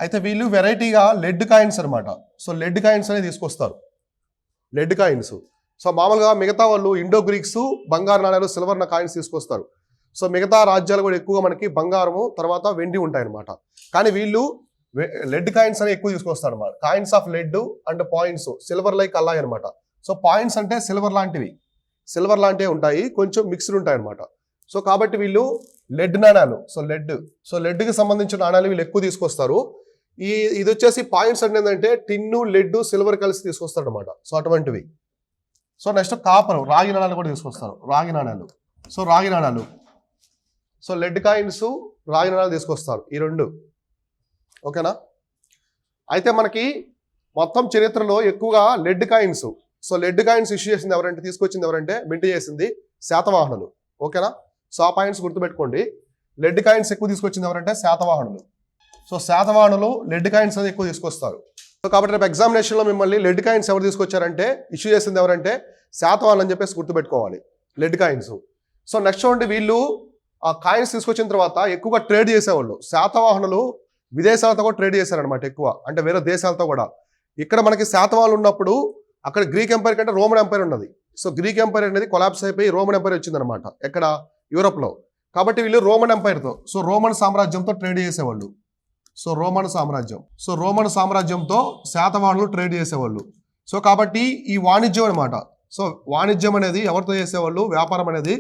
అయితే వీళ్ళు వెరైటీగా లెడ్ కాయిన్స్ అనమాట. సో లెడ్ కాయిన్స్ అనేది తీసుకొస్తారు, లెడ్ కాయిన్స్. సో మామూలుగా మిగతా వాళ్ళు ఇండో గ్రీక్స్ బంగారు నాణ్యాలు సిల్వర్ కాయిన్స్ తీసుకొస్తారు. సో మిగతా రాజ్యాలు కూడా ఎక్కువగా మనకి బంగారము తర్వాత వెండి ఉంటాయన్నమాట. కానీ వీళ్ళు లెడ్ కాయిన్స్ అనేవి ఎక్కువ తీసుకొస్తారు అనమాట. Coins of lead and points silver like అలాగే అనమాట. సో పాయింట్స్ అంటే సిల్వర్ లాంటివి, సిల్వర్ లాంటివి ఉంటాయి, కొంచెం మిక్స్డ్ ఉంటాయి అనమాట. సో కాబట్టి వీళ్ళు లెడ్ నాణ్యాలు, సో లెడ్కి సంబంధించిన నాణ్యాలు వీళ్ళు ఎక్కువ తీసుకొస్తారు. ఇది వచ్చేసి పాయింట్స్ అంటే ఏంటంటే టిన్ను లెడ్ సిల్వర్ కలిసి తీసుకొస్తారు అనమాట. సో అటువంటివి. సో నెక్స్ట్ కాపర్ రాగి నాణ్యాలు కూడా తీసుకొస్తారు, రాగి నాణ్యాలు. సో రాగి నాణ్యాలు, సో లెడ్ కాయిన్స్ రాగి నాణ్యాలు తీసుకొస్తారు ఈ రెండు. ఓకేనా? అయితే మనకి మొత్తం చరిత్రలో ఎక్కువగా lead coins, so lead coins issue చేసింది ఎవరంటే, తీసుకొచ్చింది ఎవరంటే, మింట్ చేసింది శాతవాహనులు. ఓకేనా? సో ఆ పాయింట్స్ గుర్తుపెట్టుకోండి. లెడ్ కాయిన్స్ ఎక్కువ తీసుకొచ్చింది ఎవరంటే శాతవాహనులు. సో శాతవాహనులు లెడ్ కాయిన్స్ అనేది ఎక్కువ తీసుకొస్తారు. సో కాబట్టి రేపు ఎగ్జామినేషన్లో మిమ్మల్ని లెడ్ కాయిన్స్ ఎవరు తీసుకొచ్చారంటే, ఇష్యూ చేసింది ఎవరంటే శాతవాహనులు అని చెప్పేసి గుర్తుపెట్టుకోవాలి, లెడ్ కాయిన్స్. సో నెక్స్ట్ చూడండి, వీళ్ళు ఆ కాయిన్స్ తీసుకొచ్చిన తర్వాత ఎక్కువగా ట్రేడ్ చేసేవాళ్ళు. శాతవాహనులు విదేశాలతో కూడా ట్రేడ్ చేశారనమాట ఎక్కువ, అంటే వేరే దేశాలతో కూడా. ఇక్కడ మనకి శాతవాహనులు ఉన్నప్పుడు అక్కడ గ్రీక్ ఎంపైర్ కంటే రోమన్ ఎంపైర్ ఉన్నది. సో గ్రీక్ ఎంపైర్ అనేది కొలాప్స్ అయిపోయి రోమన్ ఎంపైర్ వచ్చిందనమాట ఎక్కడ, యూరోప్లో. కాబట్టి వీళ్ళు రోమన్ ఎంపైర్తో, సో రోమన్ సామ్రాజ్యంతో ట్రేడ్ చేసేవాళ్ళు. సో రోమన్ సామ్రాజ్యంతో శాతవాహనులు ట్రేడ్ చేసేవాళ్ళు. సో కాబట్టి ఈ వాణిజ్యం అనమాట. సో వాణిజ్యం అనేది ఎవరితో చేసేవాళ్ళు, వ్యాపారం అనేది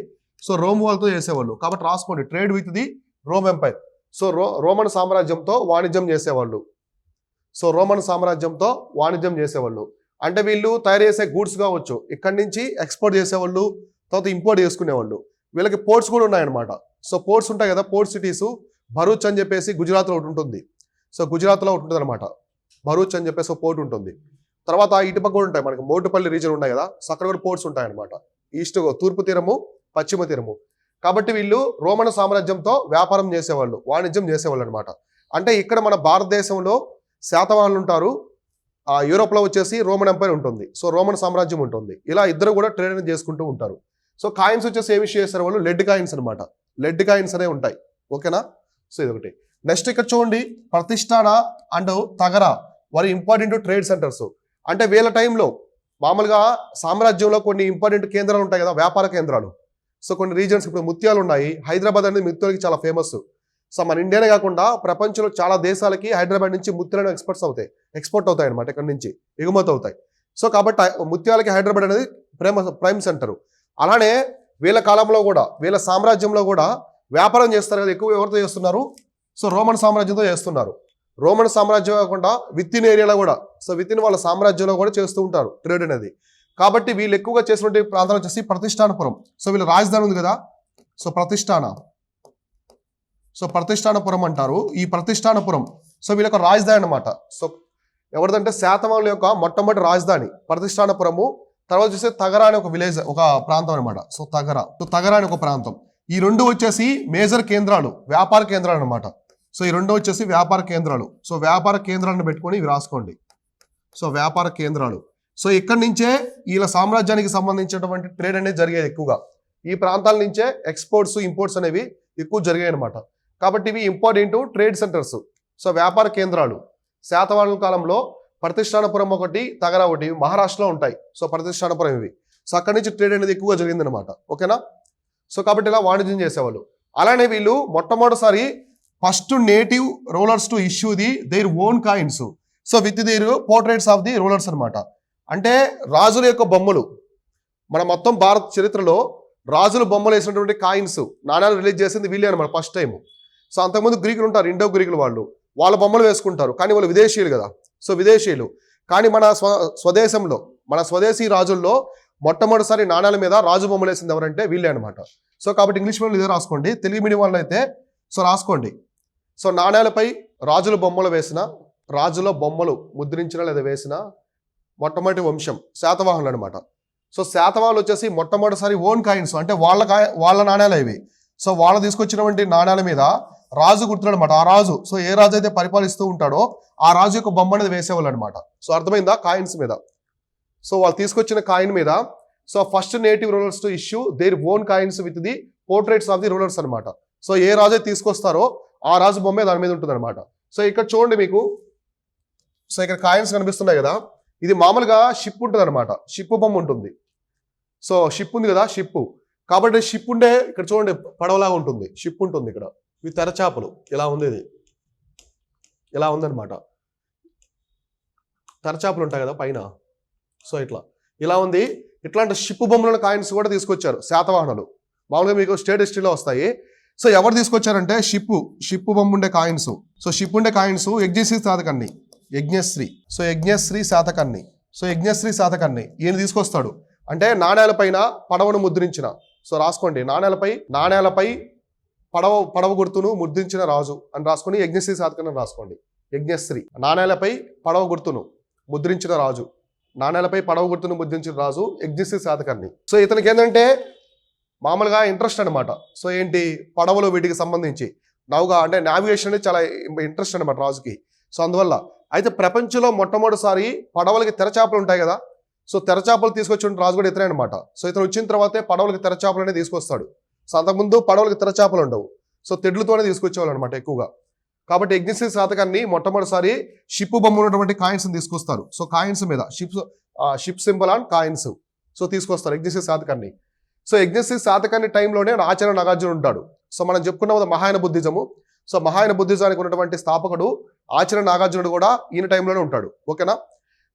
సో రోమ్ వాళ్ళతో చేసేవాళ్ళు. కాబట్టి రాసుకోండి, trade with the Rome empire. So Roman సామ్రాజ్యంతో వాణిజ్యం చేసేవాళ్ళు. సో రోమన్ సామ్రాజ్యంతో వాణిజ్యం చేసేవాళ్ళు అంటే వీళ్ళు తయారు చేసే గూడ్స్ కావచ్చు, ఇక్కడి నుంచి ఎక్స్పోర్ట్ చేసేవాళ్ళు, తర్వాత ఇంపోర్ట్ చేసుకునేవాళ్ళు. వీళ్ళకి పోర్ట్స్ కూడా ఉన్నాయన్నమాట. సో పోర్ట్స్ ఉంటాయి కదా, పోర్ట్ సిటీస్. భరూచ్ అని చెప్పేసి గుజరాత్లో ఒకటి ఉంటుంది. సో గుజరాత్లో ఒకటి ఉంటుంది అనమాట, భరూచ్ అని చెప్పేసి ఒక పోర్ట్ ఉంటుంది. తర్వాత ఇటుపక్క కూడా ఉంటాయి మనకి, మోటుపల్లి రీజన్ ఉన్నాయి కదా, సో అక్కడ కూడా పోర్ట్స్ ఉంటాయి అనమాట. ఈస్ట్, తూర్పు తీరము, పశ్చిమ తీరము. కాబట్టి వీళ్ళు రోమన్ సామ్రాజ్యంతో వ్యాపారం చేసేవాళ్ళు, వాణిజ్యం చేసేవాళ్ళు అనమాట. అంటే ఇక్కడ మన భారతదేశంలో శాతవాహనులు ఉంటారు, యూరోప్లో వచ్చేసి రోమన్ ఎంపైర్ ఉంటుంది, సో రోమన్ సామ్రాజ్యం ఉంటుంది. ఇలా ఇద్దరు కూడా ట్రేడ్ అనేది చేసుకుంటూ ఉంటారు. సో కాయిన్స్ వచ్చేసి ఏమి చేస్తారు వాళ్ళు, లెడ్ కాయిన్స్ అనమాట. లెడ్ కాయిన్స్ అనేవి ఉంటాయి. ఓకేనా? సో ఇది ఒకటి. నెక్స్ట్ ఇక్కడ చూడండి, ప్రతిష్టాన అండ్ తగర వారి ఇంపార్టెంట్ ట్రేడ్ సెంటర్స్. అంటే వీళ్ళ టైంలో మామూలుగా సామ్రాజ్యంలో కొన్ని ఇంపార్టెంట్ కేంద్రాలు ఉంటాయి కదా, వ్యాపార కేంద్రాలు. సో కొన్ని రీజన్స్, ఇప్పుడు ముత్యాలు ఉన్నాయి. హైదరాబాద్ అనేది ముత్యాలకి చాలా ఫేమస్. సో మన ఇండియానే కాకుండా ప్రపంచంలో చాలా దేశాలకి హైదరాబాద్ నుంచి ముత్యాలను ఎక్స్పోర్ట్ అవుతాయి అనమాట, ఇక్కడ నుంచి ఎగుమతి అవుతాయి. సో కాబట్టి ముత్యాలకి హైదరాబాద్ అనేది ప్రైమ్ సెంటర్. అలానే వీళ్ళ కాలంలో కూడా, వీళ్ళ సామ్రాజ్యంలో కూడా వ్యాపారం చేస్తారు కదా, ఎక్కువ ఎవరితో చేస్తున్నారు, సో రోమన్ సామ్రాజ్యంతో చేస్తున్నారు. రోమన్ సామ్రాజ్యం కాకుండా విత్ ఇన్ ఏరియాలో కూడా, సో విత్ ఇన్ వాళ్ళ సామ్రాజ్యంలో కూడా చేస్తూ ఉంటారు ట్రేడ్ అనేది. కాబట్టి వీళ్ళు ఎక్కువగా చేసినటువంటి ప్రాంతాలు వచ్చేసి ప్రతిష్టానపురం. సో వీళ్ళ రాజధాని ఉంది కదా, సో ప్రతిష్టానపురం అంటారు. ఈ ప్రతిష్టానపురం సో వీళ్ళ రాజధాని అనమాట. సో ఎవరిదంటే శాతవాహనుల యొక్క మొట్టమొదటి రాజధాని ప్రతిష్టానపురము. తర్వాత చూస్తే తగరా అనే ఒక విలేజ్, ఒక ప్రాంతం అనమాట. సో తగరా అనే ఒక ప్రాంతం. ఈ రెండు వచ్చేసి మేజర్ కేంద్రాలు, వ్యాపార కేంద్రాలు అనమాట. సో ఈ రెండు వచ్చేసి వ్యాపార కేంద్రాలు. సో వ్యాపార కేంద్రాలను పెట్టుకొని ఇవి రాసుకోండి. సో వ్యాపార కేంద్రాలు. సో ఇక్కడి నుంచే వీళ్ళ సామ్రాజ్యానికి సంబంధించినటువంటి ట్రేడ్ అనేది జరిగేది ఎక్కువగా. ఈ ప్రాంతాల నుంచే ఎక్స్పోర్ట్స్, ఇంపోర్ట్స్ అనేవి ఎక్కువ జరిగాయి అనమాట. కాబట్టి ఇవి ఇంపార్టెంట్ ట్రేడ్ సెంటర్స్. సో వ్యాపార కేంద్రాలు. శాతవాహనుల కాలంలో ప్రతిష్టానపురం ఒకటి, తగరా ఒకటి మహారాష్ట్రలో ఉంటాయి. సో ప్రతిష్టానపురం ఇవి. సో అక్కడి నుంచి ట్రేడ్ అనేది ఎక్కువగా జరిగిందనమాట. ఓకేనా? సో కాబట్టి ఇలా వాణిజ్యం చేసేవాళ్ళు. అలానే వీళ్ళు మొట్టమొదటిసారి first native rulers to issue their own coins. So with their portraits of the rulers అనమాట. అంటే రాజుల యొక్క బొమ్మలు, మన మొత్తం భారత చరిత్రలో రాజుల బొమ్మలు వేసినటువంటి కాయిన్స్, నాణ్యాలు రిలీజ్ చేసింది వీళ్ళే అనమాట ఫస్ట్ టైం. సో అంతకుముందు గ్రీకులు ఉంటారు, ఇండో గ్రీకులు, వాళ్ళ బొమ్మలు వేసుకుంటారు. కానీ వాళ్ళు విదేశీయులు కదా, సో విదేశీయులు. కానీ మన స్వదేశంలో, మన స్వదేశీ రాజుల్లో మొట్టమొదటిసారి నాణ్యాల మీద రాజు బొమ్మలు వేసింది ఎవరంటే వీళ్ళే అనమాట. సో కాబట్టి ఇంగ్లీష్ మీడియం ఇదే రాసుకోండి, తెలుగు మీడియం వాళ్ళు అయితే సో రాసుకోండి. సో నాణ్యాలపై రాజుల బొమ్మలు వేసిన, రాజుల బొమ్మలు ముద్రించిన లేదా వేసిన మొట్టమొదటి వంశం శాతవాహనులు అనమాట. సో శాతవాహనులు వచ్చేసి మొట్టమొదటిసారి ఓన్ కాయిన్స్, అంటే వాళ్ళ నాణ్యాలు ఇవి. సో వాళ్ళు తీసుకొచ్చినటువంటి నాణ్యాల మీద రాజు గుర్తున్నాడు అనమాట. ఆ రాజు, సో ఏ రాజు అయితే పరిపాలిస్తూ ఉంటాడో ఆ రాజు యొక్క బొమ్మ అనేది వేసేవాళ్ళు అనమాట. సో అర్థమైందా? కాయిన్స్ మీద. సో వాళ్ళు తీసుకొచ్చిన కాయిన్ మీద so first native rulers to issue their own coins with the portraits of the rulers అనమాట. సో ఏ రాజు తీసుకొస్తారో ఆ రాజు బొమ్మే దాని మీద ఉంటుంది అనమాట. సో ఇక్కడ చూడండి మీకు, సో ఇక్కడ కాయిన్స్ కనిపిస్తున్నాయి కదా, ఇది మామూలుగా షిప్ ఉంటుంది అనమాట, షిప్ బొమ్మ ఉంటుంది. సో షిప్ ఉంది కదా, షిప్, కాబట్టి షిప్ ఉండే ఇక్కడ చూడండి పడవలాగా ఉంటుంది, షిప్ ఉంటుంది ఇక్కడ. ఇవి తెరచాపలు, ఇలా ఉంది, ఇది ఇలా ఉందన్నమాట. తెరచాపలు ఉంటాయి కదా పైన, సో ఇట్లా ఇలా ఉంది. ఇట్లాంటి షిప్ బొమ్మల కాయిన్స్ కూడా తీసుకొచ్చారు శాతవాహనులు. మామూలుగా మీకు స్టేట్ హిస్టరీలో వస్తాయి. సో ఎవరు తీసుకొచ్చారంటే షిప్ బొమ్మ ఉండే కాయిన్స్. సో షిప్ ఉండే coins Yajnashri Satakarni, Yajnashri. So Yajnashri Satakarni, so Yajnashri Satakarni ఈయన తీసుకొస్తాడు. అంటే నాణేలపైన పడవను ముద్రించిన, సో రాసుకోండి, నాణేలపై పడవ గుర్తును ముద్రించిన రాజు అని రాసుకొని యజ్ఞశ్రీ శాతకర్ణి రాసుకోండి. యజ్ఞశ్రీ, నాణేలపై పడవ గుర్తును ముద్రించిన రాజు, నాణేలపై పడవ గుర్తును ముద్రించిన రాజు యజ్ఞశ్రీ శాతకర్ణి. సో ఇతనికి ఏంటంటే మామూలుగా ఇంట్రెస్ట్ అనమాట. సో ఏంటి, పడవలు వీటికి సంబంధించి నౌగా అంటే నావిగేషన్ అనేది చాలా ఇంట్రెస్ట్ అనమాట రాజుకి. సో అందువల్ల అయితే ప్రపంచంలో మొట్టమొదటిసారి పడవలకి తెరచాపలు ఉంటాయి కదా, సో తెరచాపలు తీసుకొచ్చిన రాజు కూడా ఇతనే అనమాట. సో ఇతను వచ్చిన తర్వాతే పడవలకి తెరచాపలు అనేది తీసుకొస్తాడు. సో అంతకుముందు పడవలకి తెరచాపలు ఉండవు, సో తెడ్లతోనే తీసుకొచ్చేవాళ్ళు అనమాట ఎక్కువగా. కాబట్టి యజ్ఞశ్రీ శాతకర్ణి మొట్టమొదటిసారి షిప్ బొమ్మ ఉన్నటువంటి కాయిన్స్ తీసుకొస్తారు. సో కాయిన్స్ మీద ship symbol and coins so తీసుకొస్తారు యజ్ఞశ్రీ శాతకర్ణి. సో యజ్ఞశ్రీ శాతకర్ణి టైంలోనే ఆచార్య నాగార్జున ఉంటాడు. సో మనం చెప్పుకున్నాం కదా మహాయాన బుద్ధిజము. సో మహాయాన బుద్ధిజానికి ఉన్నటువంటి స్థాపకుడు ఆచార్య నాగార్జునుడు కూడా ఈయన టైంలోనే ఉంటాడు. ఓకేనా.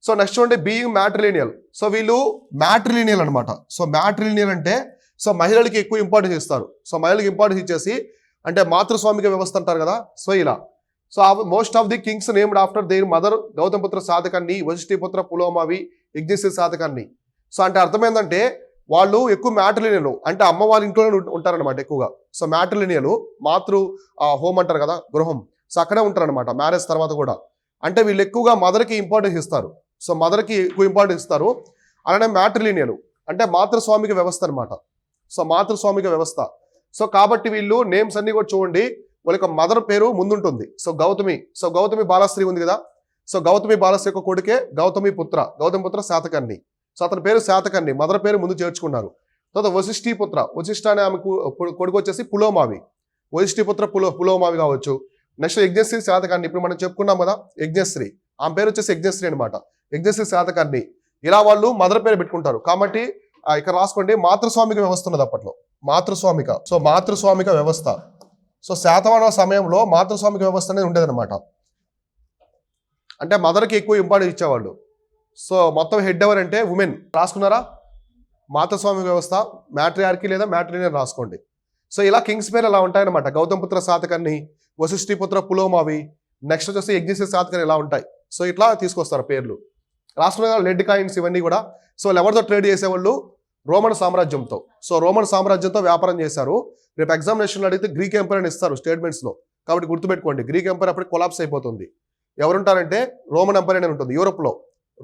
సో నెక్స్ట్ చూడండి, బీయింగ్ మ్యాట్రిలీనియల్. సో వీళ్ళు మ్యాట్రిలీనియల్ అనమాట. సో మ్యాట్రిలీనియల్ అంటే సో మహిళలకి ఎక్కువ ఇంపార్టెన్స్ ఇస్తారు. సో మహిళలకు ఇంపార్టెన్స్ ఇచ్చేసి అంటే మాతృస్వామిక వ్యవస్థ అంటారు కదా, సో ఇలా. So most of the Kings named after their mother Gautamiputra Satakarni, Vasishthiputra Pulomavi, Yajnashri Satakarni. So అంటే అర్థం ఏంటంటే వాళ్ళు ఎక్కువ మ్యాట్రిలీనియల్ అంటే అమ్మ వాళ్ళ ఇంట్లోనే ఉంటారనమాట ఎక్కువగా. సో మ్యాట్రిలీనియల్ మాతృ హోమ్ అంటారు కదా, గృహం. సో అక్కడే ఉంటారనమాట మ్యారేజ్ తర్వాత కూడా. అంటే వీళ్ళు ఎక్కువగా మదర్కి ఇంపార్టెన్స్ ఇస్తారు. సో మదర్కి ఎక్కువ ఇంపార్టెన్స్ ఇస్తారు. అలానే మ్యాట్రిలీనియల్ అంటే మాతృస్వామిక వ్యవస్థ అనమాట. సో మాతృస్వామిక వ్యవస్థ. సో కాబట్టి వీళ్ళు నేమ్స్ అన్ని కూడా చూడండి, వాళ్ళ యొక్క మదర్ పేరు ముందుంటుంది. సో గౌతమి, సో గౌతమి బాలశ్రీ ఉంది కదా, సో గౌతమి బాలశ్రీ యొక్క కొడుకే గౌతమి పుత్ర శాతకర్ణి. సో అతని పేరు శాతకర్ణి, మదర్ పేరు ముందు చేర్చుకున్నారు. తర్వాత వశిష్ఠ అనే ఆమె కొడుకు వచ్చేసి పులోమావి, వశిష్ఠిపుత్ర పులోమావి కావచ్చు. నెక్స్ట్ యజ్ఞశ్రీ శాతకర్ణి, ఇప్పుడు మనం చెప్పుకున్నాం కదా యజ్ఞశ్రీ, ఆమె పేరు వచ్చేసి యజ్ఞశ్రీ అనమాట. యజ్ఞశ్రీ శాతకర్ణి, ఇలా వాళ్ళు మదర్ పేరు పెట్టుకుంటారు. కాబట్టి ఇక్కడ రాసుకోండి, మాతృస్వామిక వ్యవస్థ ఉన్నది అప్పట్లో, మాతృస్వామిక. సో మాతృస్వామిక వ్యవస్థ. సో శాతవాహన సమయంలో మాతృస్వామిక వ్యవస్థ అనేది ఉండేదన్నమాట. అంటే మదర్కి ఎక్కువ ఇంపార్టెన్స్ ఇచ్చేవాళ్ళు. సో మొత్తం హెడ్ ఎవరంటే ఉమెన్. రాసుకున్నారా, మాతృస్వామిక వ్యవస్థ, మ్యాట్రియార్కీ లేదా మ్యాట్రిలినియల్ రాసుకోండి. సో ఇలా కింగ్స్ పేరు అలా ఉంటాయన్నమాట. గౌతమపుత్ర శాతకర్ణి, వశిష్ఠిపుత్ర పులోమావి, నెక్స్ట్ వచ్చేసి యజ్ఞశ్రీ శాతకర్ణి ఇలా ఉంటాయి. సో ఇట్లా తీసుకొస్తారు పేర్లు. రాసుకున్న లెడ్ కాయిన్స్ ఇవన్నీ కూడా. సో ఎవరితో ట్రేడ్ చేసేవాళ్ళు, రోమన్ సామ్రాజ్యంతో. సో రోమన్ సామ్రాజ్యంతో వ్యాపారం చేశారు. రేపు ఎగ్జామినేషన్లో అడిగితే గ్రీక్ ఎంపైర్ అని ఇస్తారు స్టేట్మెంట్స్లో. కాబట్టి గుర్తుపెట్టుకోండి, గ్రీక్ ఎంపైర్ అప్పటికి కొలాప్స్ అయిపోతుంది. ఎవరుంటారంటే రోమన్ ఎంపైర్ అనేది ఉంటుంది యూరోప్లో.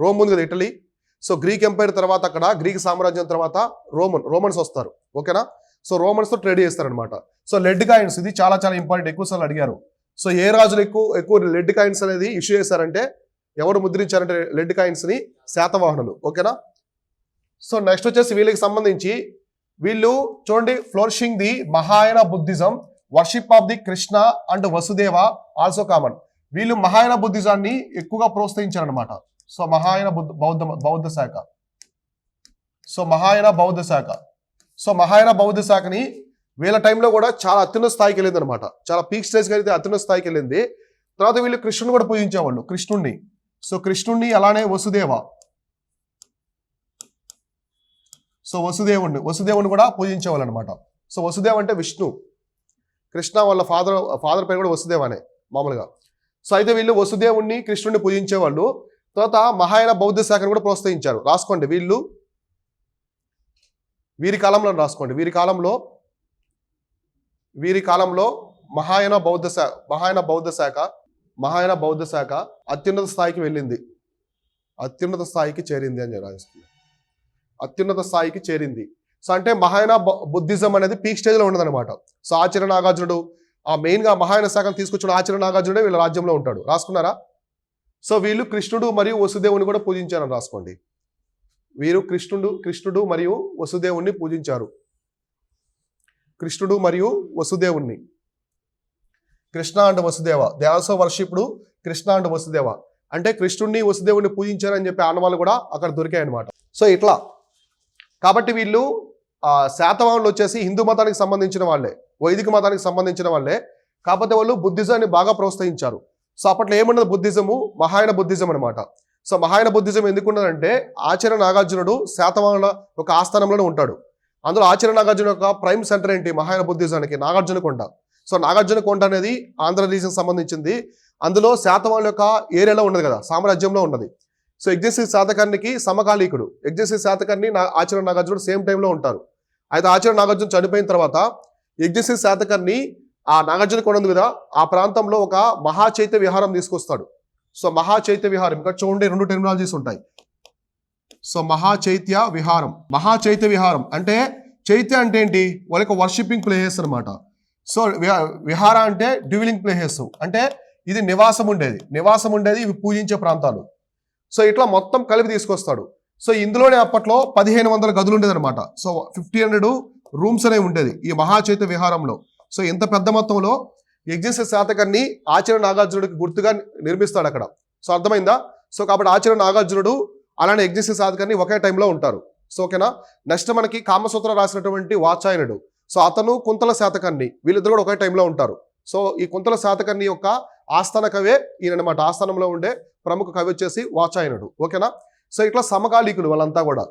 రోమ్ ఉంది కదా, ఇటలీ. సో గ్రీక్ ఎంపైర్ తర్వాత అక్కడ గ్రీక్ సామ్రాజ్యం తర్వాత రోమన్స్ వస్తారు. ఓకేనా. సో రోమన్స్తో ట్రేడ్ చేస్తారనమాట. సో లెడ్ కాయిన్స్ ఇది చాలా చాలా ఇంపార్టెంట్, ఎక్కువసార్లు అడిగారు. సో ఏ రాజులు ఎక్కువ లెడ్ కాయిన్స్ అనేది ఇష్యూ చేశారంటే, ఎవరు ముద్రించారంటే లెడ్ కాయిన్స్ని, శాతవాహనులు. ఓకేనా. సో నెక్స్ట్ వచ్చేసి వీళ్ళకి సంబంధించి వీళ్ళు చూడండి, ఫ్లోరిషింగ్ the Mahayana Buddhism, worship of the Krishna and Vasudeva also common. వీళ్ళు మహాయాన బుద్ధిజాన్ని ఎక్కువగా ప్రోత్సహించారనమాట. సో మహాయాన బౌద్ధ శాఖ. సో మహాయాన బౌద్ధ శాఖ. సో మహాయాన బౌద్ధ శాఖని వీళ్ళ టైంలో కూడా చాలా అత్యున్నత స్థాయికి వెళ్ళింది అనమాట. చాలా పీక్ స్టేజ్కి అయితే అత్యున్నత స్థాయికి వెళ్ళింది. తర్వాత వీళ్ళు కృష్ణుని కూడా పూజించేవాళ్ళు, కృష్ణుణ్ణి. సో కృష్ణుణ్ణి అలానే వసుదేవ. సో వసుదేవుని కూడా పూజించేవాళ్ళు అనమాట. సో వసుదేవ్ అంటే విష్ణు, కృష్ణ వాళ్ళ ఫాదర్ పేరు కూడా వసుదేవ్ అనే మామూలుగా. సో అయితే వీళ్ళు వసుదేవుణ్ణి కృష్ణుడిని పూజించేవాళ్ళు. తర్వాత మహాయాన బౌద్ధ శాఖను కూడా ప్రోత్సహించారు. రాసుకోండి, వీరి కాలంలో రాసుకోండి, వీరి కాలంలో మహాయాన బౌద్ధ శాఖ అత్యున్నత స్థాయికి వెళ్ళింది, అత్యున్నత స్థాయికి చేరింది అని రాసుకుంది. అత్యున్నత స్థాయికి చేరింది. సో అంటే మహాయాన బుద్ధిజం అనేది పీక్ స్టేజ్లో ఉండదన్నమాట. సో ఆచార్య నాగార్జునుడు మెయిన్గా మహాయాన శాఖను తీసుకొచ్చిన ఆచార్య నాగార్జునుడే వీళ్ళ రాజ్యంలో ఉంటాడు. రాసుకున్నారా. సో వీళ్ళు కృష్ణుడు మరియు వసుదేవుని కూడా పూజించారని రాసుకోండి. వీరు కృష్ణుడు మరియు వసుదేవుణ్ణి పూజించారు. కృష్ణుడు మరియు వసుదేవుణ్ణి. Krishna and Vasudeva, they also worshipped Krishna and Vasudeva, అంటే కృష్ణుడిని వసుదేవుని పూజించారని చెప్పి ఆనవాళ్ళు కూడా అక్కడ దొరికాయి అనమాట. సో ఇట్లా కాబట్టి వీళ్ళు శాతవాహనులు వచ్చేసి హిందూ మతానికి సంబంధించిన వాళ్ళే, వైదిక మతానికి సంబంధించిన వాళ్ళే, కాకపోతే వాళ్ళు బుద్ధిజాన్ని బాగా ప్రోత్సహించారు. సో అప్పట్లో ఏమున్నది బుద్ధిజము, మహాయాన బుద్ధిజం అనమాట. సో మహాయాన బుద్ధిజం ఎందుకున్నదంటే ఆచార్య నాగార్జునుడు శాతవాహనుల ఒక ఆస్థానంలోనే ఉంటాడు. అందులో ఆచార్య నాగార్జున యొక్క ప్రైమ్ సెంటర్ ఏంటి మహాయాన బుద్ధిజానికి? నాగార్జునకొండ. సో నాగార్జునకొండ అనేది ఆంధ్ర రీజన్ సంబంధించింది. అందులో శాతవాహనుల యొక్క ఏరియాలో ఉన్నది కదా, సామ్రాజ్యంలో ఉన్నది. సో యజ్ఞశ్రీ శాతకర్ణికి సమకాలీకుడు. యజ్ఞశ్రీ శాతకర్ణి ఆచార్య నాగార్జునుడు సేమ్ టైంలో ఉంటారు. అయితే ఆచార్య నాగార్జున చనిపోయిన తర్వాత యజ్ఞశ్రీ శాతకర్ణి ఆ నాగార్జునకొండ ఉంది కదా, ఆ ప్రాంతంలో ఒక మహాచైత్య విహారం తీసుకొస్తాడు. సో మహాచైత్య విహారం ఇక్కడ చూడండి, 2 టెర్మినాలజీస్ ఉంటాయి. సో మహాచైత్య విహారం, మహాచైత్య విహారం అంటే చైత్య అంటే ఏంటి? వాళ్ళకి వర్షిపింగ్ ప్లేసెస్ అనమాట. సో విహార అంటే డ్యూలింగ్ ప్లేసెస్, అంటే ఇది నివాసం ఉండేది ఇవి పూజించే ప్రాంతాలు. సో ఇట్లా మొత్తం కలిపి తీసుకొస్తాడు. సో ఇందులోనే అప్పట్లో 1500 గదులు ఉండేది అనమాట. సో 1500 రూమ్స్ అనేవి ఉండేది ఈ మహాచైత్య విహారంలో. సో ఇంత పెద్ద మొత్తంలో యజ్ఞశ్రీ శాతకర్ణి ఆచార్య నాగార్జునుడికి గుర్తుగా నిర్మిస్తాడు అక్కడ. సో అర్థమైందా? సో కాబట్టి ఆచార్య నాగార్జునుడు అలానే యజ్ఞశ్రీ శాతకర్ణి ఒకే టైంలో ఉంటారు. సో ఓకేనా. నెక్స్ట్ మనకి కామసూత్ర రాసినటువంటి వాత్సాయనుడు, సో అతను కుంతల శాతకర్ణి, వీళ్ళిద్దరు కూడా ఒకే టైంలో ఉంటారు. సో ఈ కుంతల శాతకర్ణి యొక్క ఆస్థాన కవే ఈయన అనమాట. ఆస్థానంలో ఉండే ప్రముఖ కవి వచ్చేసి వాత్సాయనుడు. ఓకేనా. సో ఇట్లా సమకాలీకులు వాళ్ళంతా కూడా.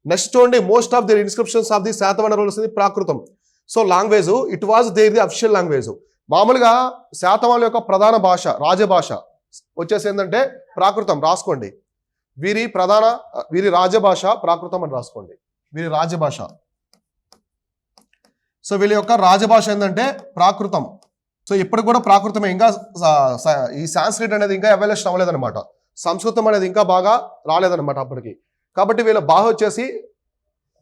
నెక్స్ట్ చూడండి, most of the inscriptions of the Satavahana rules ప్రాకృతం. So language it was there the official language. మామూలుగా శాతవాహనుల యొక్క ప్రధాన భాష, రాజభాష వచ్చేసి ఏంటంటే ప్రాకృతం. రాసుకోండి, వీరి రాజభాష ప్రాకృతం అని రాసుకోండి, వీరి రాజభాష. సో వీళ్ళ యొక్క రాజభాష ఏంటంటే ప్రాకృతం. సో ఇప్పుడు కూడా ప్రాకృతమే, ఇంకా ఈ సాంస్క్రిట్ అనేది ఇంకా ఎవల్యూషన్ అవ్వలేదన్నమాట. సంస్కృతం అనేది ఇంకా బాగా రాలేదన్నమాట అప్పటికి. కాబట్టి వీళ్ళ భాష వచ్చేసి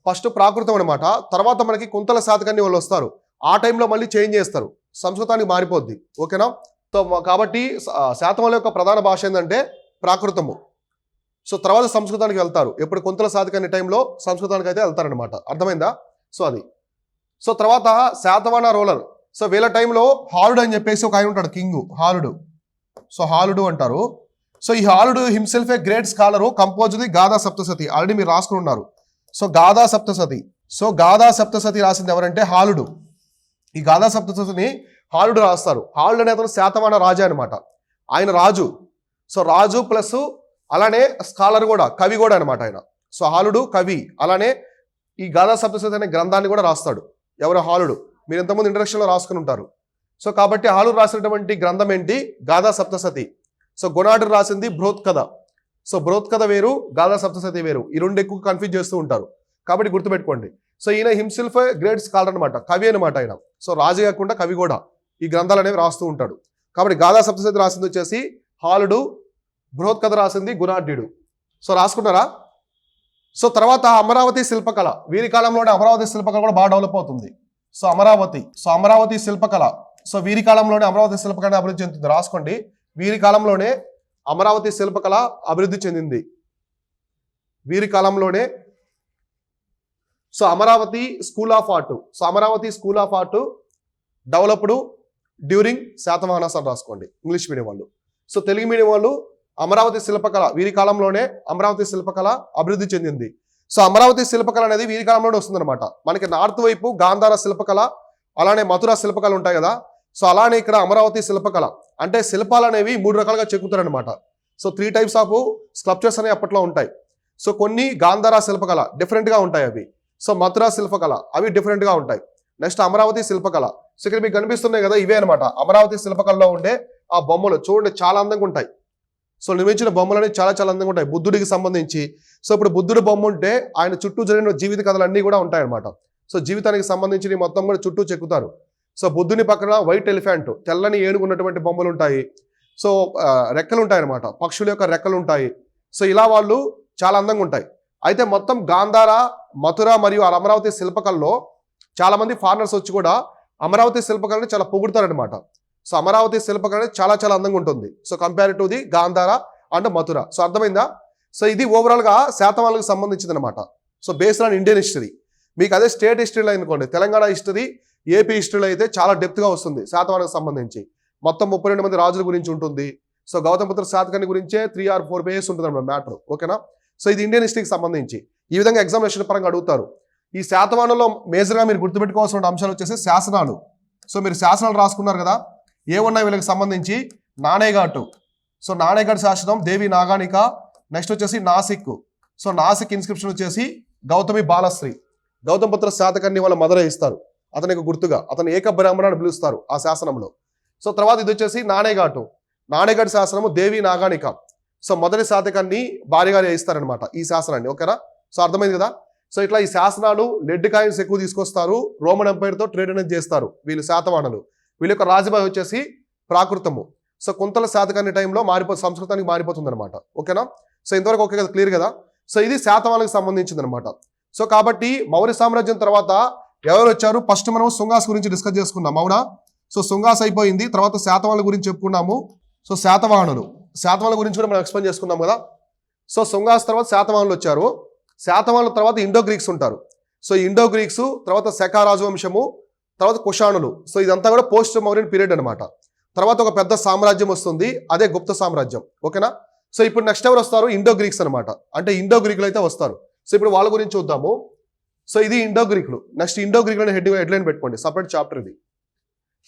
ఫస్ట్ ప్రాకృతం అనమాట. తర్వాత మనకి కుంతల శాతకర్ణి వాళ్ళు వస్తారు, ఆ టైంలో మళ్ళీ చేంజ్ చేస్తారు, సంస్కృతానికి మారిపోద్ది. ఓకేనా. సో కాబట్టి శాతవాహనుల యొక్క ప్రధాన భాష ఏంటంటే ప్రాకృతము. సో తర్వాత సంస్కృతానికి వెళ్తారు. ఎప్పుడు కుంతల శాతకర్ణి టైంలో సంస్కృతానికి అయితే వెళ్తారనమాట. అర్థమైందా? సో అది. సో తర్వాత శాతవాహన రూలర్. సో వీళ్ళ టైంలో హాలుడు అని చెప్పేసి ఒక ఆయన ఉంటాడు, కింగ్ హాలుడు. సో హాలుడు అంటారు. సో ఈ హాలుడు himself a great scholar, composed the Gatha Saptasati. Already మీరు రాసుకుని ఉన్నారు. సో గాథా సప్తసతి. సో గాథా సప్తసతి రాసింది ఎవరంటే హాలుడు. ఈ గాథా సప్తసతిని హాలుడు రాస్తారు. హాలుడు అనే అతను శాతవాహన రాజా అనమాట. ఆయన రాజు. సో రాజు ప్లస్ అలానే స్కాలర్ కూడా, కవి కూడా అనమాట ఆయన. సో హాలుడు కవి, అలానే ఈ గాథా సప్తసతి అనే గ్రంథాన్ని కూడా రాస్తాడు. ఎవరు? హాలుడు. మీరు ఇంతకుముందు ఇంట్రడక్షన్లో రాసుకుని ఉంటారు. సో కాబట్టి హాలుడు రాసినటువంటి గ్రంథం ఏంటి? గాథా సప్తసతి. సో గొనార్డు రాసింది బృహత్కథ. సో బృహత్కథ వేరు, గాథా సప్తసతి వేరు. ఈ రెండు ఎక్కువ కన్ఫ్యూజ్ చేస్తూ ఉంటారు, కాబట్టి గుర్తుపెట్టుకోండి. సో ఈయన హిమ్సెల్ఫ్ గ్రేట్ స్కాలర్ అనమాట, కవి అనమాట ఆయన. సో రాజు కాకుండా కవి కూడా ఈ గ్రంథాలు అనేవి రాస్తూ ఉంటాడు. కాబట్టి గాథా సప్తసతి రాసింది వచ్చేసి హాలుడు, బృహత్కథ రాసింది గుణాఢ్యుడు. సో రాసుకున్నారా? సో తర్వాత అమరావతి శిల్పకళ. వీరి కాలంలోనే అమరావతి శిల్పకళ కూడా బాగా డెవలప్ అవుతుంది. సో అమరావతి శిల్పకళ. సో వీరి కాలంలోనే అమరావతి శిల్పకళ అభివృద్ధి చెందుతుంది. రాసుకోండి, వీరి కాలంలోనే అమరావతి శిల్పకళ అభివృద్ధి చెందింది. వీరి కాలంలోనే. So Amaravati school of art. So Amaravati school of art developed during Satavahanas అని రాసుకోండి, ఇంగ్లీష్ మీడియం వాళ్ళు. సో తెలుగు మీడియం వాళ్ళు అమరావతి శిల్పకళ వీరి కాలంలోనే అమరావతి శిల్పకళ అభివృద్ధి చెందింది. సో అమరావతి శిల్పకళ అనేది వీరి కాలంలోనే వస్తుందన్నమాట. మనకి నార్త్ వైపు గాంధార శిల్పకళ, అలానే మథుర శిల్పకళ ఉంటాయి కదా. సో అలానే ఇక్కడ అమరావతి శిల్పకళ అంటే శిల్పాలు అనేవి 3 రకాలుగా చెక్కుతారనమాట. సో 3 types ఆఫ్ స్కల్ప్చర్స్ అనేవి అప్పట్లో ఉంటాయి. సో కొన్ని గాంధార శిల్పకళ డిఫరెంట్గా ఉంటాయి అవి. సో మథుర శిల్పకళ అవి డిఫరెంట్గా ఉంటాయి. నెక్స్ట్ అమరావతి శిల్పకళ. సో ఇక్కడ మీకు కనిపిస్తున్నాయి కదా, ఇవే అనమాట అమరావతి శిల్పకళలో ఉండే ఆ బొమ్మలు. చూడండి, చాలా అందంగా ఉంటాయి. సో నిర్మించిన బొమ్మలు అనేవి చాలా చాలా అందంగా ఉంటాయి బుద్ధుడికి సంబంధించి. సో ఇప్పుడు బుద్ధుడి బొమ్మ ఉంటే ఆయన చుట్టూ జరిగిన జీవిత కథలు అన్నీ కూడా ఉంటాయి అనమాట. సో జీవితానికి సంబంధించి మొత్తం కూడా చుట్టూ చెక్కుతారు. సో బుద్ధుని పక్కన వైట్ ఎలిఫెంట్, తెల్లని ఏనుగు ఉన్నటువంటి బొమ్మలు ఉంటాయి. సో రెక్కలు ఉంటాయి అనమాట, పక్షుల యొక్క రెక్కలు ఉంటాయి. సో ఇలా వాళ్ళు చాలా అందంగా ఉంటాయి. అయితే మొత్తం గాంధార, మథుర మరియు అమరావతి శిల్పకళలో చాలా మంది ఫారినర్స్ వచ్చి కూడా అమరావతి శిల్పకళని చాలా పొగుడతారనమాట. సో అమరావతి శిల్పకళ చాలా చాలా అందంగా ఉంటుంది. So compare to the Gandhara and Mathura. So అర్థమైందా? సో ఇది ఓవరాల్గా శాతవాహనులకు సంబంధించింది అనమాట. So based on Indian history. మీకు అదే స్టేట్ హిస్టరీలో అనుకోండి, తెలంగాణ హిస్టరీ, ఏపీ హిస్టరీలో అయితే చాలా డెప్త్గా వస్తుంది శాతవాహనకు సంబంధించి. మొత్తం 32 మంది రాజుల గురించి ఉంటుంది. సో గౌతమపుత్ర శాతకర్ణి గురించే 3 or 4 పేజెస్ ఉంటుంది అన్నమాట మ్యాటర్. ఓకేనా? సో ఇది ఇండియన్ హిస్టరీకి సంబంధించి ఈ విధంగా ఎగ్జామినేషన్ పరంగా అడుగుతారు. ఈ శాతవాహనంలో మేజర్గా మీరు గుర్తుపెట్టుకోవాల్సిన అంశాలు వచ్చేసి శాసనాలు. సో మీరు శాసనాలు రాసుకున్నారు కదా, ఏమున్నాయి వీళ్ళకి సంబంధించి? నాణేఘాటు. సో నాణేఘాట్ శాసనం దేవి నాగానిక. నెక్స్ట్ వచ్చేసి నాసిక్. సో నాసిక్ ఇన్స్క్రిప్షన్ వచ్చేసి గౌతమి బాలశ్రీ. గౌతమపుత్ర శాతకర్ణి వాళ్ళ మదర్ ఇస్తారు అతనికి గుర్తుగా, అతను ఏక బ్రాహ్మణ అని పిలుస్తారు ఆ శాసనంలో. సో తర్వాత ఇది వచ్చేసి నాణేఘాటు. నాణేఘాట్ శాసనము దేవి నాగానిక. సో మొదటి శాతకర్ణి భార్యగా ఇస్తారనమాట ఈ శాసనాన్ని. ఓకేనా? సో అర్థమైంది కదా. సో ఇట్లా ఈ శాసనాలు లెడ్ కాయిన్స్ ఎక్కువ తీసుకొస్తారు. రోమన్ ఎంపైర్తో ట్రేడ్ అనేది చేస్తారు వీళ్ళు శాతవాహనులు. వీళ్ళ యొక్క రాజభాష వచ్చేసి ప్రాకృతము. సో కుంతల శాతకర్ణి టైంలో సంస్కృతానికి మారిపోతుంది అనమాట. ఓకేనా? సో ఇంతవరకు ఓకే కదా, క్లియర్ కదా. సో ఇది శాతవాహనులకు సంబంధించింది అనమాట. సో కాబట్టి మౌర్య సామ్రాజ్యం తర్వాత ఎవరు వచ్చారు? ఫస్ట్ మనం సుంగాస్ గురించి డిస్కస్ చేసుకున్నాం, అవునా? సో సుంగాస్ అయిపోయింది, తర్వాత శాతవాహనుల గురించి చెప్పుకున్నాము. సో శాతవాహనుల గురించి కూడా మనం ఎక్స్ప్లెయిన్ చేసుకున్నాం కదా. సో సుంగాస్ తర్వాత శాతవాహనులు వచ్చారు. శాతవాహనుల తర్వాత ఇండో గ్రీక్స్ ఉంటారు. సో ఇండో గ్రీక్స్ తర్వాత శకా రాజవంశము, తర్వాత కుషాణులు. సో ఇదంతా కూడా పోస్ట్ మౌర్యన్ పీరియడ్ అనమాట. తర్వాత ఒక పెద్ద సామ్రాజ్యం వస్తుంది, అదే గుప్త సామ్రాజ్యం. ఓకేనా? సో ఇప్పుడు నెక్స్ట్ ఎవరు వస్తారు? ఇండో గ్రీక్స్ అనమాట. అంటే ఇండో గ్రీకులు అయితే వస్తారు. సో ఇప్పుడు వాళ్ళ గురించి చూద్దాము. సో ఇది ఇండో గ్రీకులు. నెక్స్ట్ ఇండో గ్రీకులు హెడ్లైన్ పెట్టుకోండి, సపరేట్ చాప్టర్ ఇది.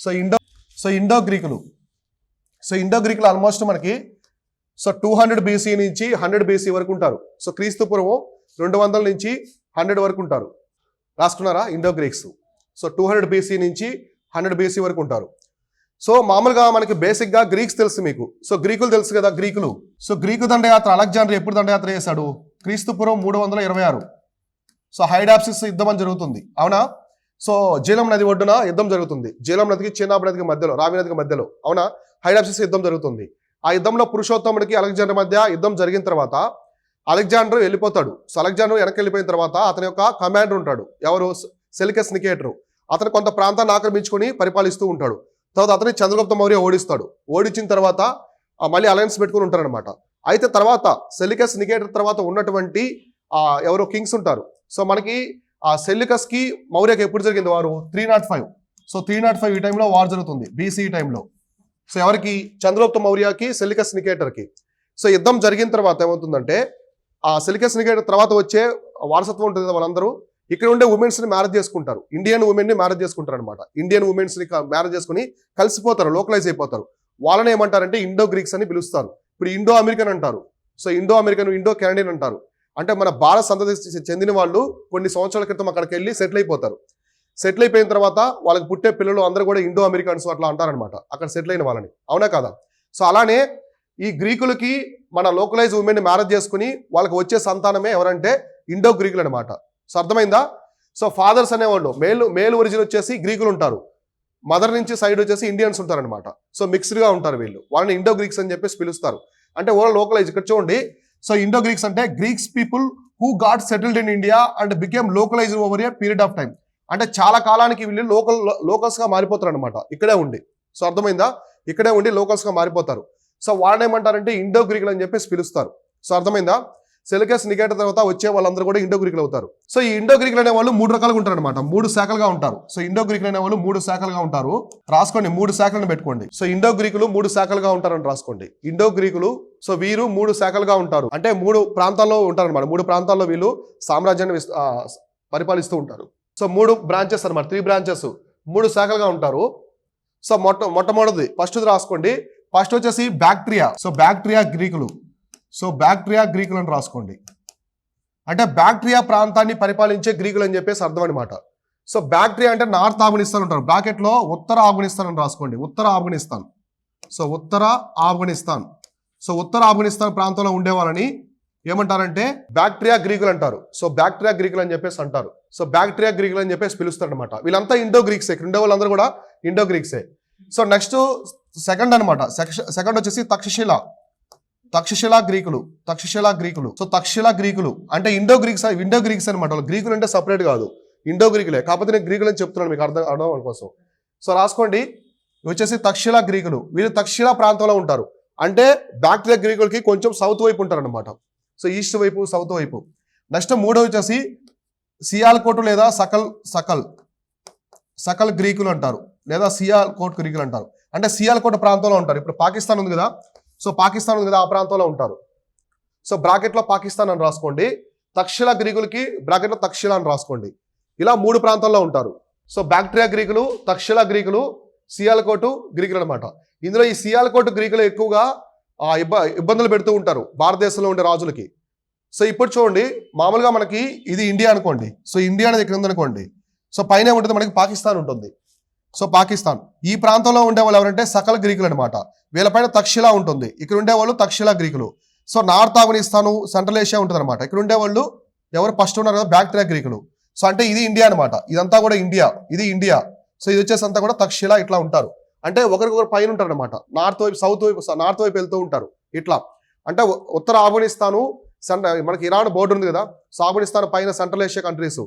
సో ఇండో గ్రీకులు ఆల్మోస్ట్ మనకి 200 BC నుంచి 100 BC వరకు ఉంటారు. సో క్రీస్తు పూర్వం 200 నుంచి 100 వరకు ఉంటారు. రాసుకున్నారా? Indo Greeks. సో 200 BC నుంచి 100 BC వరకు ఉంటారు. సో మామూలుగా మనకి బేసిక్గా గ్రీక్స్ తెలుసు మీకు. సో గ్రీకులు తెలుసు కదా, గ్రీకులు. సో గ్రీకు దండయాత్ర అలెగ్జాండర్ ఎప్పుడు దండయాత్ర చేశాడు? క్రీస్తు పూర్వం 326. సో హైడాప్సిస్ యుద్ధం అని జరుగుతుంది, అవునా? సో జీలం నది ఒడ్డున యుద్ధం జరుగుతుంది. జీలం నదికి చీనాబ్ నదికి మధ్యలో, రావి నదికి మధ్యలో, అవునా? హైడాప్సిస్ యుద్ధం జరుగుతుంది. ఆ యుద్ధంలో పురుషోత్తముడికి అలెగ్జాండర్ మధ్య యుద్ధం జరిగిన తర్వాత అలెగ్జాండర్ వెళ్ళిపోతాడు. సో అలెగ్జాండర్ వెనక్కి వెళ్ళిపోయిన తర్వాత అతని యొక్క కమాండర్ ఉంటాడు, ఎవరు? Seleucus Nicator. అతను కొంత ప్రాంతాన్ని ఆక్రమించుకొని పరిపాలిస్తూ ఉంటాడు. తర్వాత అతని చంద్రగుప్త మౌర్య ఓడిస్తాడు. ఓడించిన తర్వాత మళ్ళీ అలయన్స్ పెట్టుకుని ఉంటారనమాట. అయితే తర్వాత సెలికస్ నికేటర్ తర్వాత ఉన్నటువంటి ఎవరో కింగ్స్ ఉంటారు. సో మనకి ఆ సెల్యుకస్కి మౌర్యకి ఎప్పుడు జరిగింది వారు? 305. సో 305 ఈ టైంలో వార్ జరుగుతుంది, BC టైంలో. సో ఎవరికి? చంద్రగుప్త మౌర్యకి, సెల్యుకస్ నికేటర్కి. సో యుద్ధం జరిగిన తర్వాత ఏమవుతుందంటే ఆ సెల్యుకస్ నికేటర్ తర్వాత వచ్చే వారసత్వం ఉంటుంది కదా, వాళ్ళందరూ ఇక్కడ ఉండే ఉమెన్స్ని మ్యారేజ్ చేసుకుంటారు. ఇండియన్ ఉమెన్ని మ్యారేజ్ చేసుకుంటారు అనమాట. ఇండియన్ ఉమెన్స్ని మ్యారేజ్ చేసుకుని కలిసిపోతారు, లోకలైజ్ అయిపోతారు. వాళ్ళని ఏమంటారంటే ఇండో గ్రీక్స్ అని పిలుస్తారు. ఇప్పుడు ఇండో అమెరికన్ అంటారు. So Indo American, Indo Canadian అంటారు. అంటే మన భారత సంతతి చెందిన వాళ్ళు కొన్ని సంవత్సరాల క్రితం అక్కడికి వెళ్ళి సెటిల్ అయిపోతారు. సెటిల్ అయిపోయిన తర్వాత వాళ్ళకి పుట్టే పిల్లలు అందరూ కూడా ఇండో అమెరికన్స్ అట్లా అంటారనమాట, అక్కడ సెటిల్ అయిన వాళ్ళని, అవునా కదా? సో అలానే ఈ గ్రీకులకి మన లోకలైజ్ ఉమెన్ని మ్యారేజ్ చేసుకుని వాళ్ళకి వచ్చే సంతానమే ఎవరంటే ఇండో గ్రీకులు అనమాట. సో అర్థమైందా? సో ఫాదర్స్ అనేవాళ్ళు మేల్ ఒరిజిన్ వచ్చేసి గ్రీకులు ఉంటారు, మదర్ నుంచి సైడ్ వచ్చేసి ఇండియన్స్ ఉంటారనమాట. సో మిక్స్డ్గా ఉంటారు వీళ్ళు, వాళ్ళని ఇండో గ్రీక్స్ అని చెప్పేసి పిలుస్తారు. అంటే ఓవర్ లోకలైజ్. ఇక్కడ చూడండి, సో ఇండో గ్రీక్స్ అంటే Greeks people who got settled in India and became localize over a period of time. అంటే చాలా కాలానికి వీళ్ళు లోకల్స్గా మారిపోతారు అనమాట, ఇక్కడే ఉండి. సో అర్థమైందా? ఇక్కడే ఉండి లోకల్స్గా మారిపోతారు. సో వాళ్ళని ఏమంటారంటే ఇండో గ్రీకులు అని చెప్పేసి పిలుస్తారు. సో అర్థమైందా? సెలికస్ నికేటర్ తర్వాత వచ్చే వాళ్ళందరూ కూడా ఇండో గ్రీకులు అవుతారు. సో ఈ ఇండో గ్రీకులు అనే వాళ్ళు 3 రకాలుగా ఉంటారు అనమాట, 3 శాఖలుగా ఉంటారు. సో ఇండో గ్రీకులు అనే వాళ్ళు 3 శాఖలుగా ఉంటారు. రాసుకోండి, 3 శాఖలను పెట్టుకోండి. సో ఇండో గ్రీకులు 3 శాఖలుగా ఉంటారని రాసుకోండి. ఇండో గ్రీకులు, సో వీరు 3 శాఖలుగా ఉంటారు. అంటే 3 ప్రాంతాల్లో ఉంటారనమాట. 3 ప్రాంతాల్లో వీళ్ళు సామ్రాజ్యాన్ని పరిపాలిస్తూ ఉంటారు. సో 3 బ్రాంచెస్ అనమాట, 3 బ్రాంచెస్, 3 శాఖలుగా ఉంటారు. సో మొట్టమొదటిది ఫస్ట్ రాసుకోండి. ఫస్ట్ వచ్చేసి బ్యాక్ట్రియా. సో బ్యాక్ట్రియా గ్రీకులు. సో బ్యాక్ట్రియా గ్రీకులు అని రాసుకోండి. అంటే బ్యాక్ట్రియా ప్రాంతాన్ని పరిపాలించే గ్రీకులు అని చెప్పేసి అర్థం అనమాట. సో బ్యాక్ట్రియా అంటే నార్త్ ఆఫ్ఘనిస్తాన్ ఉంటారు, బ్రాకెట్లో ఉత్తర ఆఫ్ఘనిస్తాన్ అని రాసుకోండి. ఉత్తర ఆఫ్ఘనిస్తాన్. సో ఉత్తర ఆఫ్ఘనిస్తాన్. సో ఉత్తర ఆఫ్ఘనిస్తాన్ ప్రాంతంలో ఉండే వాళ్ళని ఏమంటారంటే బ్యాక్ట్రియా గ్రీకులు అంటారు. సో బ్యాక్ట్రియా గ్రీకులు అని చెప్పేసి అంటారు. సో బ్యాక్ట్రియా గ్రీకులు అని చెప్పేసి పిలుస్తారు అనమాట. వీళ్ళంతా ఇండో గ్రీక్సే, ఇక్కడ ఉండే వాళ్ళందరూ కూడా ఇండో గ్రీక్సే. సో నెక్స్ట్ సెకండ్ అనమాట. సెకండ్ వచ్చేసి తక్షశిలా గ్రీకులు. సో తక్షశిలా గ్రీకులు అంటే ఇండో గ్రీక్స్ అనమాట. గ్రీకులు అంటే సపరేట్ కాదు, ఇండో గ్రీకులే. కాకపోతే నేను గ్రీకులు అని చెప్తున్నాను మీకు అర్థం కోసం. సో రాసుకోండి, వచ్చేసి తక్షశిలా గ్రీకులు. వీళ్ళు తక్షశిలా ప్రాంతంలో ఉంటారు. అంటే బ్యాక్ట్రియా గ్రీకులకి కొంచెం సౌత్ వైపు ఉంటారు అనమాట. సో ఈస్ట్ వైపు, సౌత్ వైపు. నెక్స్ట్ మూడో వచ్చేసి సియాల్కోట్ లేదా సకల్ గ్రీకులు అంటారు, లేదా సియాల్కోట్ గ్రీకులు అంటారు. అంటే సియాల్కోట్ ప్రాంతంలో ఉంటారు. ఇప్పుడు పాకిస్తాన్ ఉంది కదా, సో పాకిస్తాన్ ఉంది కదా, ఆ ప్రాంతంలో ఉంటారు. సో బ్రాకెట్లో పాకిస్తాన్ అని రాసుకోండి. తక్షశిల గ్రీకులకి బ్రాకెట్లో తక్షశిల అని రాసుకోండి. ఇలా 3 ప్రాంతాల్లో ఉంటారు. సో బ్యాక్ట్రియా గ్రీకులు, తక్షశిల గ్రీకులు, సియాల్కోటు గ్రీకులు అనమాట. ఇందులో ఈ సియాల్కోటు గ్రీకులు ఎక్కువగా ఇబ్బందులు పెడుతూ ఉంటారు భారతదేశంలో ఉండే రాజులకి. సో ఇప్పుడు చూడండి, మామూలుగా మనకి ఇది ఇండియా అనుకోండి. సో ఇండియా అనేది ఇక్కడ ఉందనుకోండి. సో పైన ఉంటుంది మనకి పాకిస్తాన్ ఉంటుంది. సో పాకిస్తాన్ ఈ ప్రాంతంలో ఉండే వాళ్ళు ఎవరంటే సకల గ్రీకులు అనమాట. వీళ్ళపైన తక్షశిల ఉంటుంది. ఇక్కడ ఉండేవాళ్ళు తక్షశిల గ్రీకులు. So north Afghanistan, central Asia ఉంటుంది అనమాట. ఇక్కడ ఉండేవాళ్ళు ఎవరు ఫస్ట్ ఉన్నారు కదా, బ్యాక్ట్రియా గ్రీకులు. సో అంటే ఇది ఇండియా అనమాట. ఇదంతా కూడా ఇండియా, ఇది ఇండియా. సో ఇది వచ్చేసి అంతా కూడా తక్షశిల ఇట్లా ఉంటారు. అంటే ఒకరికొకరు పైన ఉంటారు అనమాట. నార్త్ వైపు వెళ్తూ ఉంటారు ఇట్లా. అంటే ఉత్తర ఆఫ్ఘనిస్తాను, మనకి ఇరాన్ బోర్డర్ ఉంది కదా, సో ఆఫ్ఘనిస్తాన్ పైన సెంట్రల్ ఏషియా కంట్రీస్,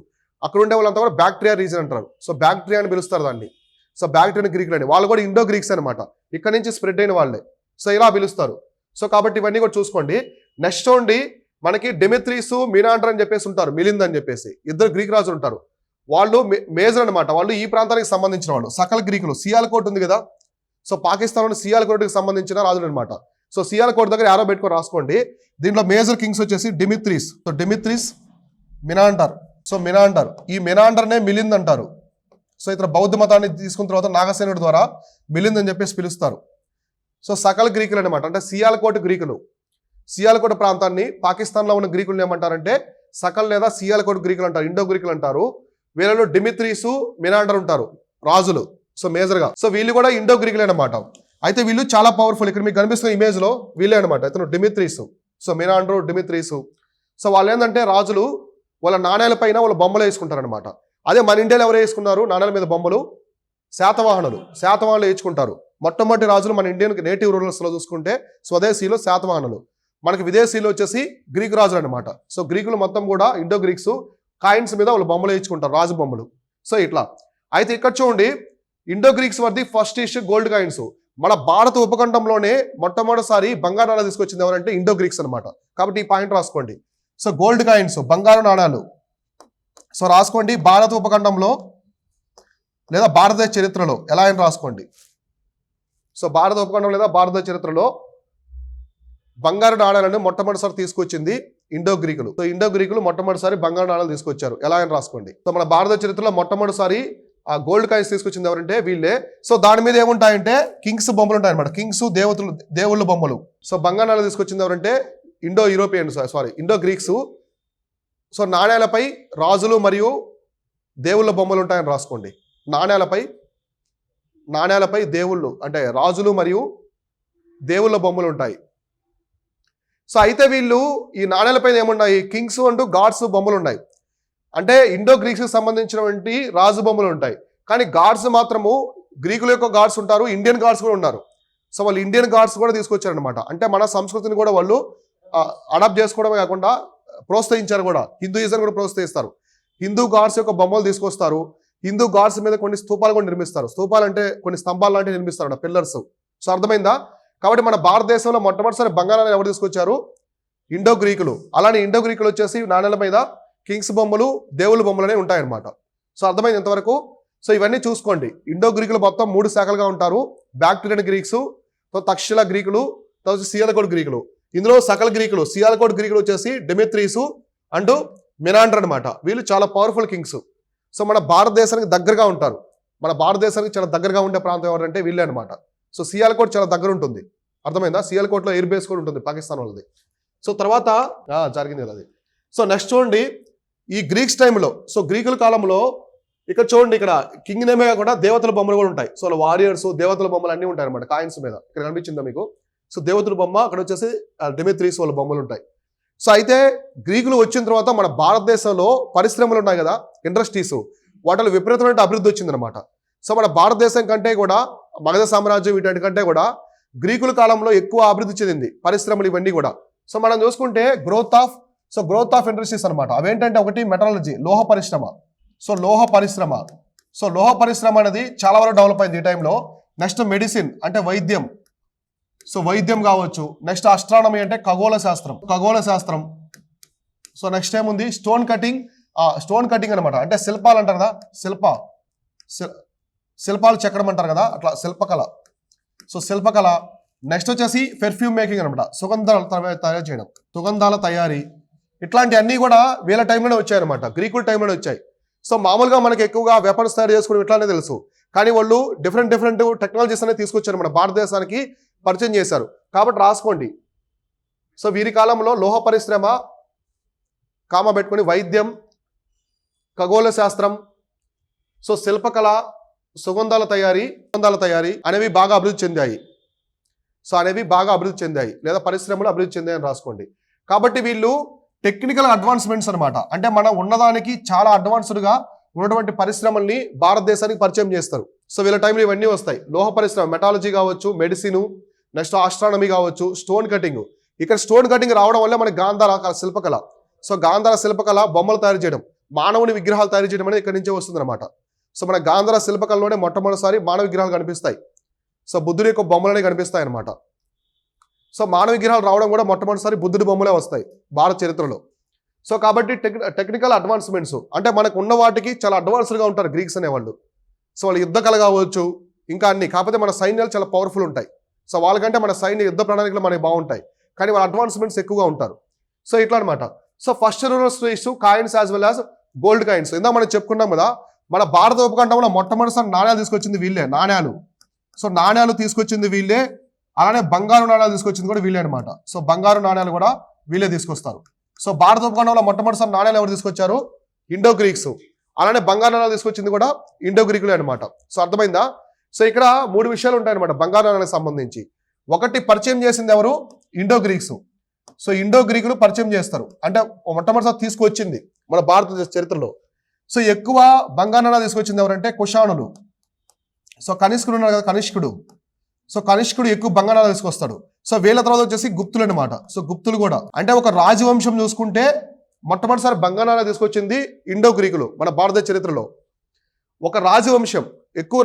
అక్కడ ఉండే వాళ్ళంతా కూడా బ్యాక్ట్రియా రీజన్ అంటారు. సో బ్యాక్ట్రియా అని పిలుస్తారు దాన్ని. సో బ్యాక్ట్రియన్ గ్రీకులు అని, వాళ్ళు కూడా ఇండో గ్రీక్స్ అనమాట. ఇక్కడ నుంచి స్ప్రెడ్ అయిన వాళ్ళే. సో ఇలా పిలుస్తారు. సో కాబట్టి ఇవన్నీ కూడా చూసుకోండి. నెక్స్ట్ చూడండి, మనకి డెమెత్రీస్, మినాండర్ అని చెప్పేసి ఉంటారు, మిలింద్ అని చెప్పేసి ఇద్దరు గ్రీక్ రాజులు ఉంటారు. వాళ్ళు మేజర్ అనమాట. వాళ్ళు ఈ ప్రాంతానికి సంబంధించిన వాళ్ళు. సకల గ్రీకులు, సియాల్కోట్ ఉంది కదా, సో పాకిస్తాన్లోని సియాల్కోట్కి సంబంధించిన రాజులు అనమాట. సో సియాల్కోట్ దగ్గర యారో పెట్టుకొని రాసుకోండి. దీంట్లో మేజర్ కింగ్స్ వచ్చేసి డిమిత్రీస్. సో డిమిత్రీస్, మినాండర్. సో మినాండర్, ఈ మినాండర్నే మిలింద్ అంటారు. సో ఇతర బౌద్ధ మతాన్ని తీసుకున్న తర్వాత నాగసేనుడి ద్వారా మిలింద్ అని చెప్పేసి పిలుస్తారు. సో సకల గ్రీకులు అనమాట. అంటే సియాల్కోట్ గ్రీకులు. సియాల్కోట్ ప్రాంతాన్ని పాకిస్తాన్లో ఉన్న గ్రీకులు ఏమంటారంటే సకల్ లేదా సియాల్కోట్ గ్రీకులు అంటారు, ఇండో గ్రీకులు అంటారు. వీళ్ళలో డిమిత్రీసు, మినాండర్ ఉంటారు రాజులు. సో మేజర్గా. సో వీళ్ళు కూడా ఇండో గ్రీకులే అనమాట. అయితే వీళ్ళు చాలా పవర్ఫుల్. ఇక్కడ మీకు కనిపిస్తున్న ఇమేజ్ లో వీళ్ళే అనమాట. ఇతను డిమిత్రీసు, సో మినాండర్, డిమిత్రీసు. సో వాళ్ళు ఏంటంటే రాజులు వాళ్ళ నాణ్యాల పైన వాళ్ళ బొమ్మలు వేసుకుంటారు అనమాట. అదే మన ఇండియాలో ఎవరు వేసుకున్నారు నాణ్యాల మీద బొమ్మలు? శాతవాహనులు వేయించుకుంటారు. మొట్టమొదటి రాజులు మన ఇండియన్ నేటివ్ రూరల్స్ లో చూసుకుంటే స్వదేశీలో శాతవాహనులు, మనకి విదేశీలో వచ్చేసి గ్రీకు రాజులు అనమాట. సో గ్రీకులు మొత్తం కూడా ఇండో గ్రీక్స్ కాయిన్స్ మీద వాళ్ళు బొమ్మలు వేయించుకుంటారు, రాజు బొమ్మలు. సో ఇట్లా. అయితే ఇక్కడ చూడండి, Indo Greeks were the first issue gold coins. మన భారత ఉపఖండంలోనే మొట్టమొదటిసారి బంగారు నాణాలు తీసుకొచ్చింది ఎవరంటే ఇండో గ్రీక్స్ అనమాట. కాబట్టి ఈ పాయింట్ రాసుకోండి. సో గోల్డ్ కాయిన్స్, బంగారు నాణాలు. సో రాసుకోండి, భారత ఉపఖండంలో లేదా భారతదేశ చరిత్రలో ఎలా అయినా రాసుకోండి. సో భారత ఉపఖండం లేదా భారతదేశ చరిత్రలో బంగారు నాణాలను మొట్టమొదటిసారి తీసుకొచ్చింది ఇండో గ్రీకులు. సో ఇండో గ్రీకులు మొట్టమొదటిసారి బంగారు నాణాలు తీసుకొచ్చారు, ఎలా అయినా రాసుకోండి. సో మన భారత చరిత్రలో మొట్టమొదటిసారి ఆ గోల్డ్ కాయిన్స్ తీసుకొచ్చింది ఎవరంటే వీళ్ళే. సో దాని మీద ఏముంటాయంటే కింగ్స్ బొమ్మలు ఉంటాయి అనమాట. కింగ్స్, దేవుళ్ళ బొమ్మలు. సో బంగారు నాణాలు తీసుకొచ్చింది ఎవరంటే ఇండో గ్రీక్స్. సో నాణ్యాలపై రాజులు మరియు దేవుళ్ళ బొమ్మలు ఉంటాయని రాసుకోండి. నాణ్యాలపై దేవుళ్ళు అంటే రాజులు మరియు దేవుళ్ళ బొమ్మలు ఉంటాయి. సో అయితే వీళ్ళు ఈ నాణ్యాలపైన ఏమున్నాయి? కింగ్స్ అంటూ గాడ్స్ బొమ్మలు ఉన్నాయి. అంటే ఇండో గ్రీక్స్కి సంబంధించినటువంటి రాజు బొమ్మలు ఉంటాయి. కానీ గాడ్స్ మాత్రము గ్రీకుల యొక్క గాడ్స్ ఉంటారు, ఇండియన్ గాడ్స్ కూడా ఉన్నారు. సో వాళ్ళు ఇండియన్ గాడ్స్ కూడా తీసుకొచ్చారనమాట. అంటే మన సంస్కృతిని కూడా వాళ్ళు అడాప్ట్ చేసుకోవడమే కాకుండా ప్రోత్సహించారు కూడా. హిందూయిజం కూడా ప్రోత్సహిస్తారు. హిందూ గాడ్స్ యొక్క బొమ్మలు తీసుకొస్తారు. హిందూ గాడ్స్ మీద కొన్ని స్తూపాలు కూడా నిర్మిస్తారు. స్తూపాలు అంటే కొన్ని స్తంభాలు లాంటివి నిర్మిస్తారు, పిల్లర్స్. సో అర్థమైందా? కాబట్టి మన భారతదేశంలో మొట్టమొదటిసారి బంగారాన్ని ఎవరు తీసుకొచ్చారు? ఇండో గ్రీకులు. అలానే ఇండో గ్రీకులు వచ్చేసి నాణ్యాల మీద కింగ్స్ బొమ్మలు, దేవుళ్ళ బొమ్మలు అనేవి ఉంటాయన్నమాట. సో అర్థమైంది ఎంతవరకు? సో ఇవన్నీ చూసుకోండి. ఇండో గ్రీకులు మొత్తం 3 శాఖలుగా ఉంటారు. బ్యాక్ట్రియన్ గ్రీక్స్, తక్షశిల గ్రీకులు, తర్వాత సియాల్కోట్ గ్రీకులు. ఇందులో సకల గ్రీకులు, సియాల్కోట్ గ్రీకులు వచ్చేసి డెమెత్రీసు అండ్ మినాండర్ అనమాట. వీళ్ళు చాలా పవర్ఫుల్ కింగ్స్. సో మన భారతదేశానికి దగ్గరగా ఉంటారు. మన భారతదేశానికి చాలా దగ్గరగా ఉండే ప్రాంతం ఎవరంటే వీళ్ళే అనమాట. సో సియాల్కోట్ చాలా దగ్గర ఉంటుంది. అర్థమైందా? సియాల్కోట్లో ఎయిర్ బేస్ కూడా ఉంటుంది పాకిస్తాన్ వాళ్ళది. సో తర్వాత జరిగింది కదా అది. సో నెక్స్ట్ చూడండి, ఈ గ్రీక్స్ టైంలో, సో గ్రీకుల కాలంలో ఇక్కడ చూడండి, ఇక్కడ కింగ్ నేమే కూడా దేవతల బొమ్మలు కూడా ఉంటాయి. సో వారియర్స్, దేవతల బొమ్మలు అన్నీ ఉంటాయి అనమాట కాయిన్స్ మీద. ఇక్కడ కనిపించిందా మీకు? సో దేవతల బొమ్మ, అక్కడ వచ్చేసి డెమెత్రీస్ వాళ్ళ బొమ్మలు ఉంటాయి. సో అయితే గ్రీకులు వచ్చిన తర్వాత మన భారతదేశంలో పరిశ్రమలు ఉన్నాయి కదా, ఇండస్ట్రీస్, వాటిలో విపరీతమైన అభివృద్ధి వచ్చిందనమాట. సో మన భారతదేశం కంటే కూడా మగధ సామ్రాజ్యం వీటి కంటే కూడా గ్రీకుల కాలంలో ఎక్కువ అభివృద్ధి చెందింది పరిశ్రమలు ఇవన్నీ కూడా. సో మనం చూసుకుంటే గ్రోత్ ఆఫ్ ఇండస్ట్రీస్ అనమాట. అవేంటంటే ఒకటి మెటాలజీ, లోహ పరిశ్రమ. సో లోహ పరిశ్రమ అనేది చాలా వరకు డెవలప్ అయింది ఈ టైంలో. నెక్స్ట్ మెడిసిన్ అంటే వైద్యం, సో వైద్యం కావచ్చు. నెక్స్ట్ ఆస్ట్రానమీ అంటే ఖగోళ శాస్త్రం. సో నెక్స్ట్ ఏముంది? స్టోన్ కటింగ్ అనమాట. అంటే శిల్పాలు అంటారు కదా, శిల్పాలు చెక్కడం అంటారు కదా, అట్లా శిల్పకళ. సో శిల్పకళ. నెక్స్ట్ వచ్చేసి పెర్ఫ్యూమ్ మేకింగ్ అనమాట, సుగంధాలు తయారు చేయడం, సుగంధాల తయారీ. ఇట్లాంటివన్నీ కూడా వీళ్ళ టైంలోనే వచ్చాయన్నమాట, గ్రీకుల టైంలోనే వచ్చాయి. సో మామూలుగా మనకి ఎక్కువగా వెపన్స్ తయారు చేసుకోవడం ఇట్లానే తెలుసు, కానీ వాళ్ళు డిఫరెంట్ టెక్నాలజీస్ అనేది తీసుకొచ్చారు మన భారతదేశానికి పరిచయం చేశారు. కాబట్టి రాసుకోండి. సో వీరి కాలంలో లోహ పరిశ్రమ కామ పెట్టుకొని వైద్యం, ఖగోళ శాస్త్రం, సో శిల్పకళ, సుగంధాల తయారీ అనేవి బాగా అభివృద్ధి చెందాయి. సో అనేవి బాగా అభివృద్ధి చెందాయి లేదా పరిశ్రమలు అభివృద్ధి చెందాయని రాసుకోండి. కాబట్టి వీళ్ళు టెక్నికల్ అడ్వాన్స్మెంట్స్ అనమాట, అంటే మనం ఉన్నదానికి చాలా అడ్వాన్స్డ్గా ఉన్నటువంటి పరిశ్రమల్ని భారతదేశానికి పరిచయం చేస్తారు. సో వీళ్ళ టైంలో ఇవన్నీ వస్తాయి. లోహ పరిశ్రమ, మెటాలజీ కావచ్చు, మెడిసిన్, నెక్స్ట్ ఆస్ట్రానమీ కావచ్చు, స్టోన్ కటింగ్. ఇక్కడ స్టోన్ కటింగ్ రావడం వల్ల మనకి గాంధార శిల్పకళ. సో గాంధార శిల్పకళ బొమ్మలు తయారు చేయడం, మానవుని విగ్రహాలు తయారు చేయడం అనేది ఇక్కడి నుంచే వస్తుంది అనమాట. సో మన గాంధార శిల్పకళలోనే మొట్టమొదటిసారి మానవ విగ్రహాలు కనిపిస్తాయి. సో బుద్ధుడి యొక్క బొమ్మలనే కనిపిస్తాయి అనమాట. సో మానవ విగ్రహాలు రావడం కూడా మొట్టమొదటిసారి బుద్ధుడి బొమ్మలే వస్తాయి భారత చరిత్రలో. సో కాబట్టి టెక్నికల్ అడ్వాన్స్మెంట్స్ అంటే మనకు ఉన్న వాటికి చాలా అడ్వాన్స్డ్గా ఉంటారు గ్రీక్స్ అనేవాళ్ళు. సో వాళ్ళు యుద్ధ కళ కావచ్చు, ఇంకా అన్ని. కాకపోతే మన సైన్యాలు చాలా పవర్ఫుల్ ఉంటాయి. సో వాళ్ళకంటే మన సైన్య యుద్ధ ప్రణాళికలు మనకి బాగుంటాయి, కానీ వాళ్ళ అడ్వాన్స్మెంట్స్ ఎక్కువగా ఉంటారు. సో ఇట్లా అనమాట. So first rurals coins as well as gold coins. ఇందా మనం చెప్పుకున్నాం కదా, మన భారత ఉపఖండంలో మొట్టమొదటిసారి నాణ్యాలు తీసుకొచ్చింది వీళ్ళే. సో నాణ్యాలు తీసుకొచ్చింది వీళ్ళే, అలానే బంగారు నాణ్యాలు తీసుకొచ్చింది కూడా వీళ్ళే అనమాట. సో బంగారు నాణ్యాలు కూడా వీళ్ళే తీసుకొస్తారు. సో భారత ఉపఖండంలో మొట్టమొదటిసారి నాణ్యాలు ఎవరు తీసుకొచ్చారు? Indo Greeks. అలానే బంగారు నాణ్యాలు తీసుకొచ్చింది కూడా ఇండో గ్రీకులే అనమాట. సో అర్థమైందా? సో ఇక్కడ 3 విషయాలు ఉంటాయన్నమాట బంగారు నాణ్యాలకు సంబంధించి. ఒకటి పరిచయం చేసింది ఎవరు? Indo Greeks. సో ఇండో గ్రీకులు పరిచయం చేస్తారు, అంటే మొట్టమొదటిసారి తీసుకొచ్చింది మన భారతదేశ చరిత్రలో. సో ఎక్కువ బంగారు నాణ్యాలు తీసుకొచ్చింది ఎవరంటే కుషాణులు. సో కనిష్కుడు ఉన్నారు కదా, కనిష్కుడు ఎక్కువ బంగారాలు తీసుకొస్తాడు. సో వీళ్ళ తర్వాత వచ్చేసి గుప్తులు అనమాట. సో గుప్తులు కూడా అంటే ఒక రాజవంశం చూసుకుంటే మొట్టమొదటిసారి బంగారాలు తీసుకొచ్చింది ఇండో గ్రీకులు మన భారతదేశ చరిత్రలో. ఒక రాజవంశం ఎక్కువ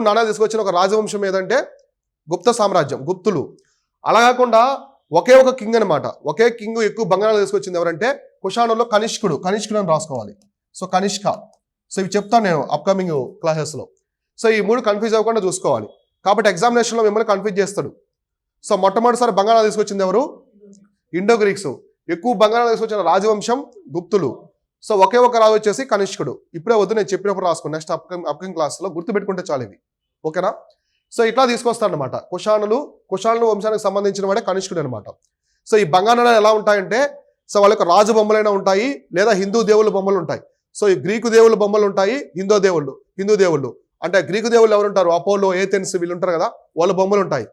నాణ్యాలు తీసుకొచ్చిన ఒక రాజవంశం ఏదంటే గుప్త సామ్రాజ్యం, గుప్తులు. అలా కాకుండా ఒకే ఒక కింగ్ అనమాట, ఒకే కింగ్ ఎక్కువ బంగారాలు తీసుకొచ్చింది ఎవరంటే కుషాణుల్లో కనిష్కుడు అని రాసుకోవాలి. సో కనిష్క. సో ఇవి చెప్తాను నేను అప్కమింగ్ క్లాసెస్లో. సో ఈ 3 కన్ఫ్యూజ్ అవ్వకుండా చూసుకోవాలి. కాబట్టి ఎగ్జామినేషన్లో మిమ్మల్ని కన్ఫ్యూజ్ చేస్తాడు. సో మొట్టమొదటిసారి బంగారాలు తీసుకొచ్చింది ఎవరు? Indo Greeks. ఎక్కువ బంగారాలు తీసుకొచ్చిన రాజవంశం గుప్తులు. సో ఒకే ఒక రాజు వచ్చేసి కనిష్కుడు. ఇప్పుడే వద్దు, నేను చెప్పినప్పుడు రాసుకోండి. నెక్స్ట్ అప్కమింగ్ క్లాస్లో గుర్తుపెట్టుకుంటే చాలు ఇవి, ఓకేనా? సో ఇట్లా తీసుకొస్తారనమాట. కుషాణులు వంశానికి సంబంధించిన వాడే కనిష్కుడు అనమాట. సో ఈ బంగారాలు ఎలా ఉంటాయంటే, సో వాళ్ళ యొక్క రాజు బొమ్మలైనా ఉంటాయి లేదా హిందూ దేవుళ్ళ బొమ్మలు ఉంటాయి. సో ఈ గ్రీకు దేవుళ్ళ బొమ్మలు ఉంటాయి, హిందూ దేవుళ్ళు అంటే గ్రీకు దేవుళ్ళు ఎవరు ఉంటారు? అపోలో, ఏథెన్స్ వీళ్ళు ఉంటారు కదా, వాళ్ళ బొమ్మలు ఉంటాయి.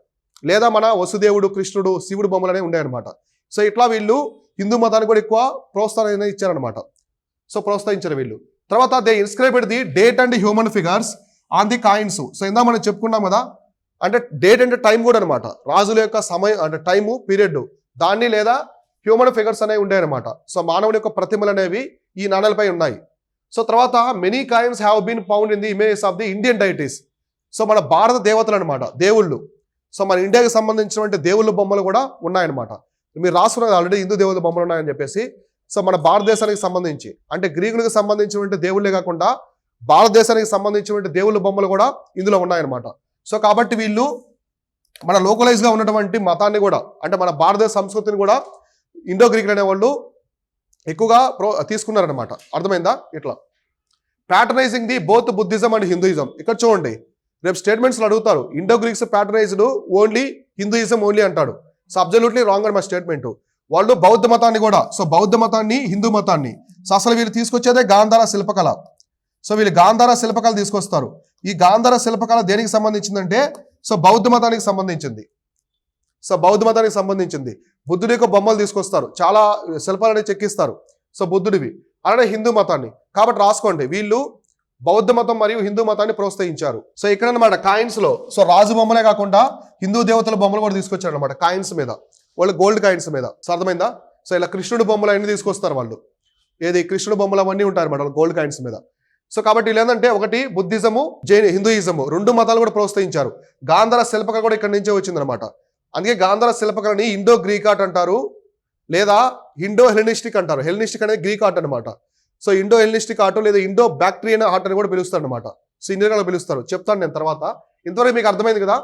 లేదా మన వసుదేవుడు, కృష్ణుడు, శివుడు బొమ్మలు అనేవి ఉన్నాయన్నమాట. సో ఇట్లా వీళ్ళు హిందూ మతానికి కూడా ఎక్కువ ప్రోత్సాహం ఇచ్చారనమాట. సో ప్రోత్సహించారు వీళ్ళు. తర్వాత they inscribed the date and human figures on the coins. So ఇందా మనం చెప్పుకున్నాం కదా, అంటే డేట్ అంటే టైం కూడా అనమాట, రాజుల యొక్క సమయం అంటే టైము పీరియడ్ దాన్ని, లేదా హ్యూమన్ ఫిగర్స్ అనేవి ఉండేవన్నమాట. సో మానవుని యొక్క ప్రతిమలు అనేవి ఈ నాణాలపై ఉన్నాయి. సో తర్వాత many coins have been found in the images of the Indian deities. So మన భారత దేవతలు అనమాట, దేవుళ్ళు. సో మన ఇండియాకి సంబంధించినటువంటి దేవుళ్ళ బొమ్మలు కూడా ఉన్నాయన్నమాట. మీరు రాసుకున్నది ఆల్రెడీ హిందూ దేవుళ్ళ బొమ్మలు ఉన్నాయని చెప్పేసి. సో మన భారతదేశానికి సంబంధించి అంటే గ్రీకులకు సంబంధించినటువంటి దేవుళ్ళే కాకుండా భారతదేశానికి సంబంధించినటువంటి దేవుళ్ళ బొమ్మలు కూడా ఇందులో ఉన్నాయన్నమాట. సో కాబట్టి వీళ్ళు మన లోకలైజ్గా ఉన్నటువంటి మతాన్ని కూడా అంటే మన భారతదేశ సంస్కృతిని కూడా ఇండో గ్రీకులు అనేవాళ్ళు ఎక్కువగా తీసుకున్నారనమాట. అర్థమైందా? ఇట్లా patronising the both Buddhism and Hinduism. ఇక్కడ చూడండి, రేపు స్టేట్మెంట్స్లో అడుగుతారు Indo Greeks patronised only Hinduism only అంటాడు. సో అబ్జల్యూట్లీ రాంగ్ అని మా స్టేట్మెంట్. వాళ్ళు బౌద్ధ మతాన్ని కూడా, సో బౌద్ధ మతాన్ని, హిందూ మతాన్ని, సో అసలు వీళ్ళు తీసుకొచ్చేదే గాంధార శిల్పకళ. సో వీళ్ళు గాంధార శిల్పకళ తీసుకొస్తారు. ఈ గాంధార శిల్పకళ దేనికి సంబంధించిందంటే సో బౌద్ధ మతానికి సంబంధించింది. బుద్ధుడి యొక్క బొమ్మలు తీసుకొస్తారు, చాలా శిల్పాలని చెక్కిస్తారు. సో బుద్ధుడివి. అలానే హిందూ మతాన్ని. కాబట్టి రాసుకోండి, వీళ్ళు బౌద్ధ మతం మరియు హిందూ మతాన్ని ప్రోత్సహించారు. సో ఇక్కడ అనమాట కాయిన్స్ లో సో రాజు బొమ్మలే కాకుండా హిందూ దేవతల బొమ్మలు కూడా తీసుకొచ్చారు అనమాట కాయిన్స్ మీద, వాళ్ళు గోల్డ్ కాయిన్స్ మీద. సో అర్థమైందా? సో ఇలా కృష్ణుడి బొమ్మలు అన్ని తీసుకొస్తారు వాళ్ళు. ఏది కృష్ణుడి బొమ్మలు అవన్నీ ఉంటాయి అనమాట గోల్డ్ కాయిన్స్ మీద. సో కాబట్టి ఏంటంటే ఒకటి బుద్ధిజము, హిందూయిజము 2 మతాలు కూడా ప్రోత్సహించారు. గాంధార శిల్పకళ కూడా ఇక్కడి నుంచే వచ్చిందనమాట. అందుకే గాంధార శిల్పకళని ఇండో గ్రీక్ ఆర్ట్ అంటారు, లేదా ఇండో హెలెనిస్టిక్ అంటారు. హెలెనిస్టిక్ అనేది గ్రీక్ ఆర్ట్ అనమాట. సో ఇండో హెలెనిస్టిక్ ఆర్ట్ లేదా ఇండో బ్యాక్ట్రియన్ ఆర్ట్ అని కూడా పిలుస్తారు అనమాట. సో ఇండియన్గా పిలుస్తారు, చెప్తాను నేను తర్వాత. ఇంతవరకు మీకు అర్థమైంది కదా?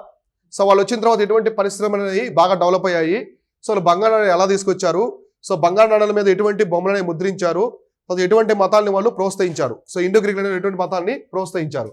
సో వాళ్ళు వచ్చిన తర్వాత ఎటువంటి పరిశ్రమలు అనేవి బాగా డెవలప్ అయ్యాయి. సో వాళ్ళు బంగారు నాణాలు ఎలా తీసుకొచ్చారు, సో బంగారు నాణాల మీద ఎటువంటి బొమ్మలని ముద్రించారు, ఎటువంటి మతాన్ని వాళ్ళు ప్రోత్సహించారు. సో ఇండో గ్రీక్ అనేది ఎటువంటి మతాన్ని ప్రోత్సహించారు.